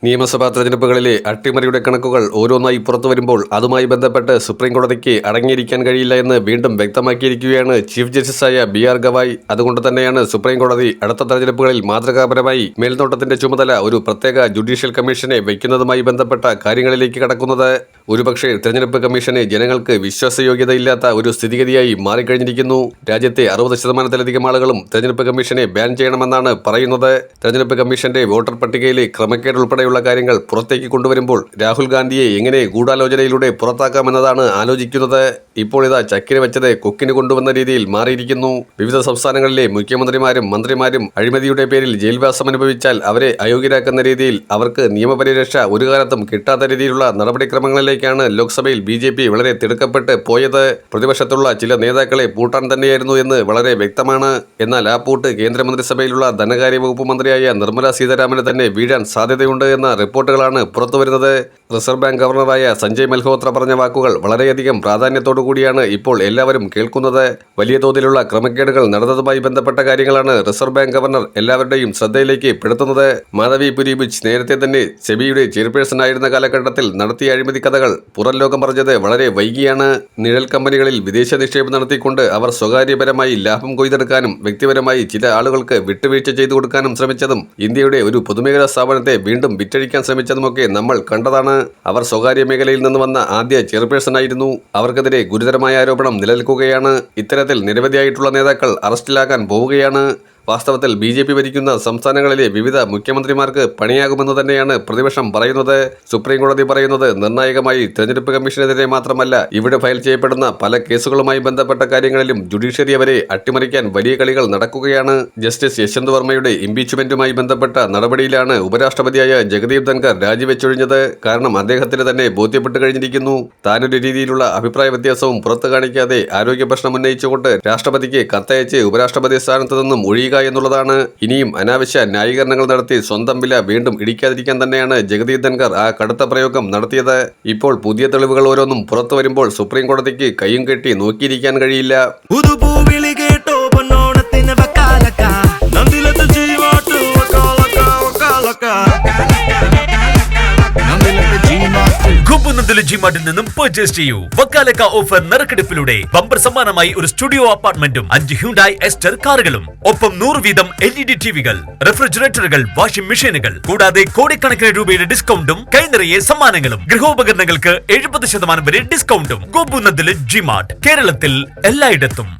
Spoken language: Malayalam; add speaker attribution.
Speaker 1: നിയമസഭാ തെരഞ്ഞെടുപ്പുകളിലെ അട്ടിമറിയുടെ കണക്കുകൾ ഓരോന്നായി പുറത്തുവരുമ്പോൾ അതുമായി ബന്ധപ്പെട്ട് സുപ്രീം കോടതിക്ക് അടങ്ങിയിരിക്കാൻ കഴിയില്ല എന്ന് വീണ്ടും വ്യക്തമാക്കിയിരിക്കുകയാണ് ചീഫ് ജസ്റ്റിസായ BR ഗവായ്. അതുകൊണ്ട് തന്നെയാണ് സുപ്രീം കോടതി അടുത്ത തെരഞ്ഞെടുപ്പുകളിൽ മാതൃകാപരമായി മേൽനോട്ടത്തിന്റെ ചുമതല ഒരു പ്രത്യേക ജുഡീഷ്യൽ കമ്മീഷനെ വയ്ക്കുന്നതുമായി ബന്ധപ്പെട്ട കാര്യങ്ങളിലേക്ക് കടക്കുന്നത്. ഒരുപക്ഷെ തെരഞ്ഞെടുപ്പ് കമ്മീഷനെ ജനങ്ങൾക്ക് വിശ്വാസയോഗ്യതയില്ലാത്ത ഒരു സ്ഥിതിഗതിയായി മാറിക്കഴിഞ്ഞിരിക്കുന്നു. രാജ്യത്തെ 60% ആളുകളും തെരഞ്ഞെടുപ്പ് കമ്മീഷനെ ബാൻ ചെയ്യണമെന്നാണ് പറയുന്നത്. തെരഞ്ഞെടുപ്പ് കമ്മീഷന്റെ വോട്ടർ പട്ടികയിലെ ക്രമക്കേട് ഉൾപ്പെടെയുള്ള കാര്യങ്ങൾ പുറത്തേക്ക് കൊണ്ടുവരുമ്പോൾ രാഹുൽ ഗാന്ധിയെ എങ്ങനെ ഗൂഢാലോചനയിലൂടെ പുറത്താക്കാമെന്നതാണ് ആലോചിക്കുന്നത്. ഇപ്പോൾ ഇതാ ചക്കിന് വെച്ചത് കൊക്കിന് കൊണ്ടുവന്ന രീതിയിൽ മാറിയിരിക്കുന്നു. വിവിധ സംസ്ഥാനങ്ങളിലെ മുഖ്യമന്ത്രിമാരും മന്ത്രിമാരും അഴിമതിയുടെ പേരിൽ ജയിൽവാസം അനുഭവിച്ചാൽ അവരെ അയോഗ്യരാക്കുന്ന രീതിയിൽ അവർക്ക് നിയമപരിരക്ഷ ഒരു കാലത്തും കിട്ടാത്ത രീതിയിലുള്ള നടപടിക്രമങ്ങളിലേക്കാണ് ലോക്സഭയിൽ BJP വളരെ തിടുക്കപ്പെട്ട് പോയത്. പ്രതിപക്ഷത്തുള്ള ചില നേതാക്കളെ പൂട്ടാൻ തന്നെയായിരുന്നു എന്ന് വളരെ വ്യക്തമാണ്. എന്നാൽ ആ പൂട്ട് കേന്ദ്രമന്ത്രിസഭയിലുള്ള ധനകാര്യ വകുപ്പ് മന്ത്രിയായ നിർമ്മല സീതാരാമന് തന്നെ വീഴാൻ സാധ്യതയുണ്ട് എന്ന റിപ്പോർട്ടുകളാണ് പുറത്തുവരുന്നത്. റിസർവ് ബാങ്ക് ഗവർണറായ സഞ്ജയ് മൽഹോത്ര പറഞ്ഞ വാക്കുകൾ വളരെയധികം പ്രാധാന്യത്തോടു കൂടിയാണ് ഇപ്പോൾ എല്ലാവരും കേൾക്കുന്നത്. വലിയ തോതിലുള്ള ക്രമക്കേടുകൾ നടന്നതുമായി ബന്ധപ്പെട്ട കാര്യങ്ങളാണ് റിസർവ് ബാങ്ക് ഗവർണർ എല്ലാവരുടെയും ശ്രദ്ധയിലേക്ക് പെടുത്തുന്നത്. മാധവി പുരിബിച്ച് നേരത്തെ തന്നെ സെബിയുടെ ചെയർപേഴ്സൺ ആയിരുന്ന കാലഘട്ടത്തിൽ നടത്തിയ അഴിമതി കഥകൾ പുറം ലോകം പറഞ്ഞത് വളരെ വൈകിയാണ്. നിഴൽ കമ്പനികളിൽ വിദേശ നിക്ഷേപം നടത്തിക്കൊണ്ട് അവർ സ്വകാര്യപരമായി ലാഭം കൊയ്തെടുക്കാനും വ്യക്തിപരമായി ചില ആളുകൾക്ക് വിട്ടുവീഴ്ച ചെയ്തു കൊടുക്കാനും ശ്രമിച്ചതും ഇന്ത്യയുടെ ഒരു പൊതുമേഖലാ സ്ഥാപനത്തെ വീണ്ടും വിറ്റഴിക്കാൻ ശ്രമിച്ചതുമൊക്കെ നമ്മൾ കണ്ടതാണ്. അവർ സ്വകാര്യ മേഖലയിൽ നിന്ന് വന്ന ആദ്യ ചെയർപേഴ്സൺ ആയിരുന്നു. അവർക്കെതിരെ ഗുരുതരമായ ആരോപണം നിലനിൽക്കുകയാണ്. ഇത്തരത്തിൽ നിരവധിയായിട്ടുള്ള നേതാക്കൾ അറസ്റ്റിലാകാൻ പോവുകയാണ്. വാസ്തവത്തിൽ BJP ഭരിക്കുന്ന സംസ്ഥാനങ്ങളിലെ വിവിധ മുഖ്യമന്ത്രിമാർക്ക് പണിയാകുമെന്ന് തന്നെയാണ് പ്രതിപക്ഷം പറയുന്നത്. സുപ്രീം കോടതി പറയുന്നത് നിർണായകമായി തെരഞ്ഞെടുപ്പ് കമ്മീഷനെതിരെ മാത്രമല്ല, ഇവിടെ ഫയൽ ചെയ്യപ്പെടുന്ന പല കേസുകളുമായി ബന്ധപ്പെട്ട കാര്യങ്ങളിലും ജുഡീഷ്യറി അവരെ അട്ടിമറിക്കാൻ വലിയ കളികൾ നടക്കുകയാണ്. ജസ്റ്റിസ് യശ്വന്ത് വർമ്മയുടെ ഇംപീച്ച്മെന്റുമായി ബന്ധപ്പെട്ട നടപടിയിലാണ് ഉപരാഷ്ട്രപതിയായ ജഗദീപ് ധൻഖർ രാജിവെച്ചൊഴിഞ്ഞത്. കാരണം അദ്ദേഹത്തിന് തന്നെ ബോധ്യപ്പെട്ട് കഴിഞ്ഞിരിക്കുന്നു. താനൊരു രീതിയിലുള്ള അഭിപ്രായ വ്യത്യാസവും പുറത്തു കാണിക്കാതെ ആരോഗ്യ പ്രശ്നം ഉന്നയിച്ചുകൊണ്ട് രാഷ്ട്രപതിക്ക് കത്തയച്ച് ഉപരാഷ്ട്രപതി സ്ഥാനത്ത് നിന്നും ഒഴിയുക എന്നുള്ളതാണ്. ഇനിയും അനാവശ്യ ന്യായീകരണങ്ങൾ നടത്തി സ്വന്തം വില വീണ്ടും ഇടിക്കാതിരിക്കാൻ തന്നെയാണ് ജഗദീപ് ധൻഖർ ആ കടുത്ത പ്രയോഗം നടത്തിയത്. ഇപ്പോൾ പുതിയ തെളിവുകൾ ഓരോന്നും പുറത്തു വരുമ്പോൾ സുപ്രീം കോടതിക്ക് കയ്യും കെട്ടി നോക്കിയിരിക്കാൻ കഴിയില്ല.
Speaker 2: ജിമാർട്ടിൽ നിന്നും പർച്ചേസ് ചെയ്യൂ. വക്കാലക്ക ഓഫർ നറുക്കെടുപ്പിലൂടെ ബമ്പർ സമ്മാനമായി ഒരു സ്റ്റുഡിയോ അപ്പാർട്ട്മെന്റും 5 ഹ്യുണ്ടായി എസ്റ്റർ കാറുകളും ഒപ്പം 100 വീതം LED ടിവികൾ, റെഫ്രിജറേറ്ററുകൾ, വാഷിംഗ് മെഷീനുകൾ കൂടാതെ കോടിക്കണക്കിന് രൂപയുടെ ഡിസ്കൗണ്ടും കൈനിറയെ സമ്മാനങ്ങളും. ഗൃഹോപകരണങ്ങൾക്ക് 70% വരെ ഡിസ്കൗണ്ടും. ഗോപുനന്ദിലെ ജിമാർട്ട് കേരളത്തിൽ എല്ലായിടത്തും.